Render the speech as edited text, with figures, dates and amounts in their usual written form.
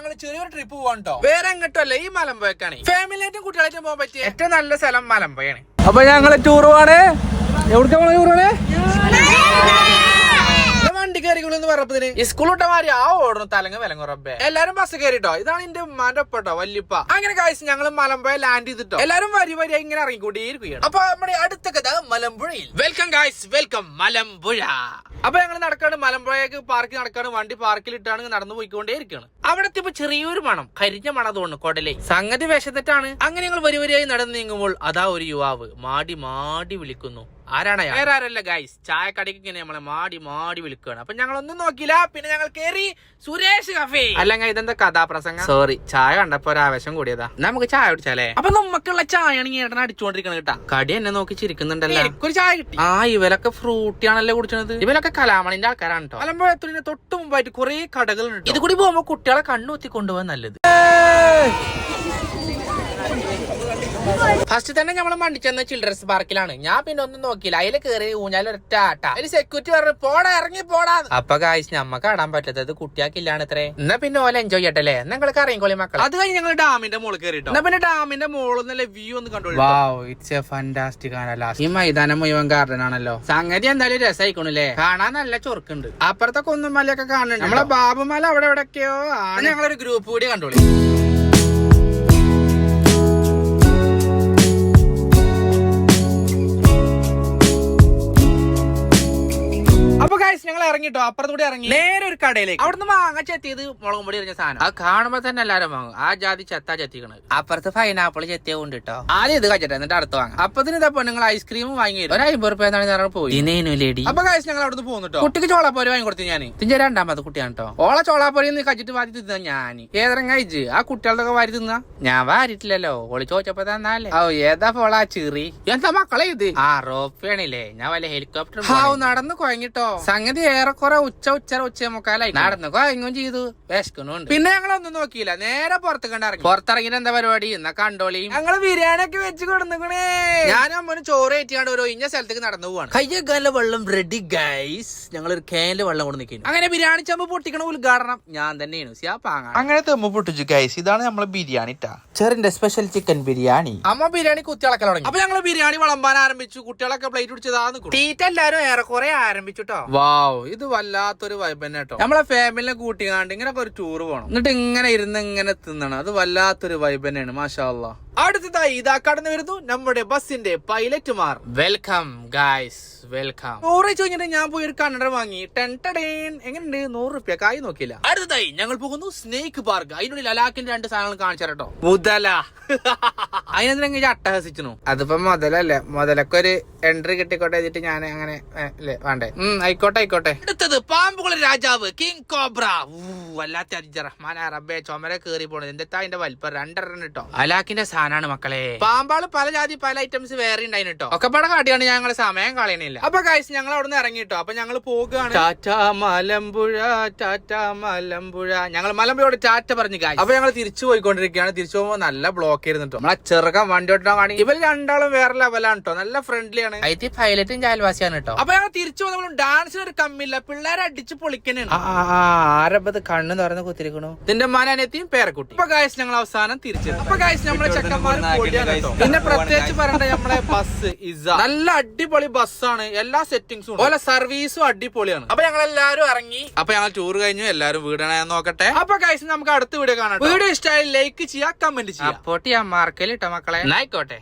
ഞങ്ങൾ ചെറിയൊരു ട്രിപ്പ് പോകാട്ടോ. വേറെ എങ്ങോട്ടല്ല, ഈ മലമ്പുഴക്കാണ്. ഫാമിലിയായിട്ടും കുട്ടികളായിട്ടും പോകാൻ പറ്റിയ ഏറ്റവും നല്ല സ്ഥലം മലമ്പുഴയാണ്. അപ്പൊ ഞങ്ങള് ടൂർ പോവാണ്. എവിടേക്കാ പോണ ടൂറാണ്? വണ്ടി കയറിക്കൊള്ളു പറഞ്ഞപ്പത്തിന് സ്കൂൾ വിട്ടമാരി ആ ഓടണം തലങ്ങ വിലങ്ങുറപ്പേ. എല്ലാരും ബസ് കയറിട്ടോ. ഇതാണ് എന്റെ ഉമ്മാന്റെ ഒപ്പട്ടോ വല്യപ്പ. അങ്ങനെ കാഴ്ച ഞങ്ങള് മലമ്പുഴ ലാൻഡ് ചെയ്തിട്ടോ. എല്ലാരും വരി വരിയായി ഇങ്ങനെ ഇറങ്ങിക്കൊണ്ടിരിക്കുകയാണ്. അപ്പൊ നമ്മുടെ അടുത്ത കഥ മലമ്പുഴയിൽ. Welcome guys, welcome Malampuzha. അപ്പൊ ഞങ്ങൾ നടക്കാണ് മലമ്പുഴയ്ക്ക് പാർക്കിൽ നടക്കാണ്. വണ്ടി പാർക്കിലിട്ടാണ് നടന്നു പോയിക്കൊണ്ടേ ഇരിക്കുകയാണ്. അവിടെ എത്തിയപ്പോ ചെറിയൊരു മണം, കരിഞ്ഞ മണം തോന്നുന്നു കൊടലേ. സംഗതി വിഷത്തിട്ടാണ്. അങ്ങനെ ഞങ്ങൾ വരി വരിയായി നടന്നു നീങ്ങുമ്പോൾ അതാ ഒരു യുവാവ് മാടി മാടി വിളിക്കുന്നു. ആരാണ്? വേറെ ആരല്ല ഗൈസ്, ചായക്കടയ്ക്ക് ഇങ്ങനെ നമ്മളെ മാടി മാടി വിളിക്കുകയാണ്. അപ്പൊ ഞങ്ങളൊന്നും നോക്കില്ല. പിന്നെ ഞങ്ങൾ കേറി സുരേഷ് കഫേ. അല്ലെങ്കിൽ ഇതെന്താ കഥാപ്രസംഗം? സോറി, ചായ കണ്ടപ്പോ ഒരു ആവേശം കൂടിയതാ. നമുക്ക് ചായ കുടിച്ചാലേ. അപ്പൊ നമുക്കുള്ള ചായയാണെങ്കിൽ ഏട്ടൻ അടിച്ചുകൊണ്ടിരിക്കണം കേട്ടാ. കടി എന്നെ നോക്കി ചിരിക്കുന്നുണ്ടല്ലോ. എനിക്കൊരു ചായ കിട്ടി. ആ ഇവരൊക്കെ ഫ്രൂട്ടിയാണല്ലോ കുടിച്ചത്. ഇവരൊക്കെ കലാമണിന്റെ ആൾക്കാരാണ് കേട്ടോ. മലമ്പുഴത്തിന് തൊട്ട് മുമ്പായിട്ട് കുറെ കടകളുണ്ട്. ഇത് കൂടി പോകുമ്പോ കുട്ടികളെ കണ്ണുത്തി കൊണ്ടുപോകാൻ നല്ലത്. ഫസ്റ്റ് തന്നെ നമ്മള് മണ്ടിച്ചെന്ന ചിൽഡ്രൻസ് പാർക്കിലാണ്. ഞാൻ പിന്നെ ഒന്നും നോക്കിയില്ല. അതിൽ കയറി ഊഞ്ഞാൽ ഒരൊറ്റ ആട്ട. അതിൽ സെക്യൂരിറ്റി പറഞ്ഞു പോടാ ഇറങ്ങി പോടാ. അപ്പൊ കാഴ്ച നമ്മക്ക് ആടാൻ പറ്റാത്തത് കുട്ടിയാക്കില്ലാണ് ഇത്രേ. എന്നാ പിന്നെ ഓല എൻജോയ് ചെയ്യട്ടല്ലേ. നിങ്ങൾക്ക് ഇറങ്ങിക്കോളി മക്കൾ. അത് കഴിഞ്ഞ് ഞങ്ങൾ ഡാമിന്റെ മുകളിൽ കയറിട്ടോ. എന്നാ പിന്നെ ഡാമിന്റെ മുകളിൽ നല്ല വ്യൂ ഒന്ന് കണ്ടു. It's A fantastic. ഈ മൈതാനം മുഴുവൻ ഗാർഡൻ ആണല്ലോ. സംഗതി എന്തായാലും രസമായിക്കോണല്ലേ. കാണാൻ നല്ല ചൊറുക്കുണ്ട്. അപ്പുറത്തെ കുന്നുമലയൊക്കെ കാണുന്നുണ്ട്. നമ്മളെ ബാബുമല അവിടെ എവിടെയൊക്കെയോ ആണ്. ഞങ്ങളൊരു ഗ്രൂപ്പ് കൂടി കണ്ടോളി. അപ്പൊ ഗൈസ് ഞങ്ങൾ ഇറങ്ങിട്ടോ. അപ്പുറത്തൂടെ ഇറങ്ങി നേരെ ഒരു കടയിലേക്ക്. അവിടുന്ന് മാങ്ങ ചെത്തിയത് മുളകും പൊടി എറിഞ്ഞ സാധനം. അത് കാണുമ്പോ തന്നെ എല്ലാരും വാങ്ങും. ആ ജാതി ചെത്താ ചെത്തിക്കണത്. അപ്പുറത്ത് പൈനാപ്പിൾ ചെത്തിയ കൊണ്ട് കേട്ടോ. ആദ്യം ഇത് കഴിച്ചിട്ട് എന്നിട്ട് അടുത്ത് വാങ്ങാം. അപ്പത്തിന് ഇതപ്പോ നിങ്ങൾ ഐസ്ക്രീം വാങ്ങി ഒരു 50 റുപ്യ എന്നാണ് പോയി. ലേഡി. അപ്പൊ ഗൈസ് ഞങ്ങൾ അവിടുന്ന് പോകുന്നുട്ടോ. കുട്ടിക്ക് ചോളാപ്പൊരി വാങ്ങി കൊടുത്തു ഞാൻ. ഇതിന്റെ രണ്ടാമത്തെ കുട്ടിയാണ് കേട്ടോ. ഓളെ ചോളാപ്പൊരി കഴിച്ചിട്ട് വാരി തിന്നാ ഞാൻ. ഏതെങ്കിലും കഴിച്ച് ആ കുട്ടികളുടെ വാരി തിന്നാ. ഞാൻ വാരിട്ടില്ലല്ലോ. ഓളി ചോദിച്ചപ്പോ തന്നാലേ. ഓ ഏതാ പോളാ ചെറി. എന്താ മക്കളെ ഇത്? ആ റോപ്പാണില്ലേ. ഞാൻ വല്ല ഹെലികോപ്റ്റർ നടന്ന് കുഴങ്ങിട്ടോ. സംഗതി ഏറെക്കുറെ ഉച്ച മുക്കാലായി. നടന്നു കൊയങ്ങും ചെയ്തു. വിശക്കുന്നുണ്ട്. പിന്നെ ഞങ്ങളൊന്നും നോക്കിയില്ല. നേരെ പുറത്ത് കണ്ടിറങ്ങി. പുറത്തിറങ്ങിട്ട് എന്താ പരിപാടി എന്നാ കണ്ടോളി. ഞങ്ങള് ബിരിയാണി ഒക്കെ വെച്ച് കൊടുക്കണേ. ഞാനും അമ്മന് ചോറ് ഏറ്റിയാണ്ട് ഒരു ഇന്ന സ്ഥലത്തേക്ക് നടന്നു പോവാണ്. കയ്യക്കാല വെള്ളം റെഡി ഗൈസ്. ഞങ്ങൾ ഒരു കേനില് വെള്ളം കൊണ്ട് നിൽക്കുന്നു. അങ്ങനെ ബിരിയാണി ചമ്പ് പൊട്ടിക്കണ ഉദ്ഘാടനം ഞാൻ തന്നെയാണ്. അങ്ങനെ തെമ്മ പൊട്ടിച്ചു ഗൈസ്. ഇതാണ് നമ്മളെ ബിരിയാണി ചെറിന്റെ സ്പെഷ്യൽ ചിക്കൻ ബിരിയാണി. അമ്മ ബിരിയാണി കുത്തിളക്കാൻ തുടങ്ങി. അപ്പൊ ഞങ്ങള് ബിരിയാണി വിളമ്പാൻ ആരംഭിച്ചു. കുട്ടികളൊക്കെ പ്ലേറ്റ് പിടിച്ചതാന്ന് തീറ്റ എല്ലാരും ഏറെക്കുറെ ആരംഭിച്ചുട്ടോ. വാവ്, ഇത് വല്ലാത്തൊരു വൈബ് തന്നെ കേട്ടോ. നമ്മളെ ഫാമിലിനെ കൂട്ടിക്കാണ്ട് ഇങ്ങനൊക്കെ ഒരു ടൂർ പോകണം. എന്നിട്ട് ഇങ്ങനെ ഇരുന്ന് ഇങ്ങനെ തിന്നണം. അത് വല്ലാത്തൊരു വൈബ് തന്നെയാണ്. മാഷാ അല്ലാഹ്. അടുത്തതായി ഇതാ കടന്നു വരുന്നു നമ്മുടെ ബസിന്റെ പൈലറ്റുമാർ. Welcome guys, welcome. 100 ചോദിച്ചിട്ട് ഞാൻ പോയി ഒരു കണ്ണട വാങ്ങി. എങ്ങനെയുണ്ട്? 100 റുപ്യ കായ് നോക്കില്ല. അടുത്തതായി ഞങ്ങൾ പോകുന്നു സ്നേക്ക് പാർക്ക്. അതിനുള്ളിൽ അലാക്കിന്റെ 2 സാധനങ്ങൾ കാണിച്ചു കേട്ടോ. മുതല അതിനെന്തിനെ അട്ടഹസിച്ചു. അതിപ്പോ മുതലല്ലേ, മുതലൊക്കെ ഒരു എൻട്രി കിട്ടിക്കോട്ടെ എഴുതിട്ട് ഞാൻ അങ്ങനെ അല്ലേ വേണ്ടേ. ആയിക്കോട്ടെ ആയിക്കോട്ടെ. അടുത്തത് പാമ്പുകളുടെ രാജാവ് കിങ് കോബ്ര. വല്ലാത്ത റഹ്മാൻ റബ്ബേ, ചുമര കേറി പോണത്. എന്താ അതിന്റെ വലിപ്പം 2 കേട്ടോ. അലാക്കിന്റെ സാധനമാണ് മക്കളെ. പാമ്പാള് പല ജാതി പല ഐറ്റംസ് വേറെ ഉണ്ടായിന് കേട്ടോ. ഒക്കെ പടം കാട്ടിയാണ് ഞങ്ങള് സമയം കളയണില്ല. അപ്പൊ ഗൈസ് ഞങ്ങൾ അവിടെ നിന്ന് ഇറങ്ങിട്ടോ. അപ്പൊ ഞങ്ങൾ പോകുകയാണ്. ടാറ്റ മലമ്പുഴ, ടാറ്റ മലമ്പുഴ. ഞങ്ങൾ മലമ്പുഴയോട് ടാറ്റ പറഞ്ഞു ഗൈസ്. അപ്പൊ ഞങ്ങൾ തിരിച്ചു പോയിക്കൊണ്ടിരിക്കുകയാണ്. തിരിച്ചു പോകുമ്പോൾ നല്ല ബ്ലോക്ക് ആയിരുന്നു. നമ്മളെ ചെറുക്കൻ വണ്ടി ഓട്ടാൻ കാണി. ഇവർ രണ്ടാളും വേറെ ലെവലാണ് കേട്ടോ. നല്ല ഫ്രണ്ട്ലിയാണ്. ഐറ്റി പൈലറ്റും ചായൽവാസിയാണ് കേട്ടോ. അപ്പൊ ഞങ്ങൾ തിരിച്ചു പോകുമ്പോൾ ഡാൻസിന് ഒരു കമ്മില്ല. പിള്ളേരെ അടിച്ച് പൊളിക്കണേ. ആരപ്പത് കണ്ണ് തുറന്ന് കുത്തിരിക്കണു. ഇതിന്റെ മാനെത്തിയും പേരക്കുട്ടി. അപ്പൊ ഗൈസ് ഞങ്ങൾ അവസാനം തിരിച്ചെത്തി. അപ്പൊ ഗൈസ് നമ്മളെ ചെക്കന്മാർ പിന്നെ പ്രത്യേകിച്ച് പറയണ്ട, നമ്മളെ ബസ് ഇസ നല്ല അടിപൊളി ബസ്സാണ്. എല്ലാ സെറ്റിംഗ്സും ഓല സർവീസും അടിപൊളിയാണ്. അപ്പൊ ഞങ്ങൾ എല്ലാരും ഇറങ്ങി. അപ്പൊ ഞങ്ങൾ ടൂർ കഴിഞ്ഞു. എല്ലാരും വീടാണ് നോക്കട്ടെ. അപ്പൊ ഗൈസ് നമുക്ക് അടുത്ത വീഡിയോ കാണാം. വീഡിയോ ഇഷ്ടമായി ലൈക്ക് ചെയ്യാ, കമന്റ് ചെയ്യാം. സപ്പോർട്ട് ചെയ്യാൻ മറക്കല്ലിട്ടോ മക്കളെ. ആയിക്കോട്ടെ.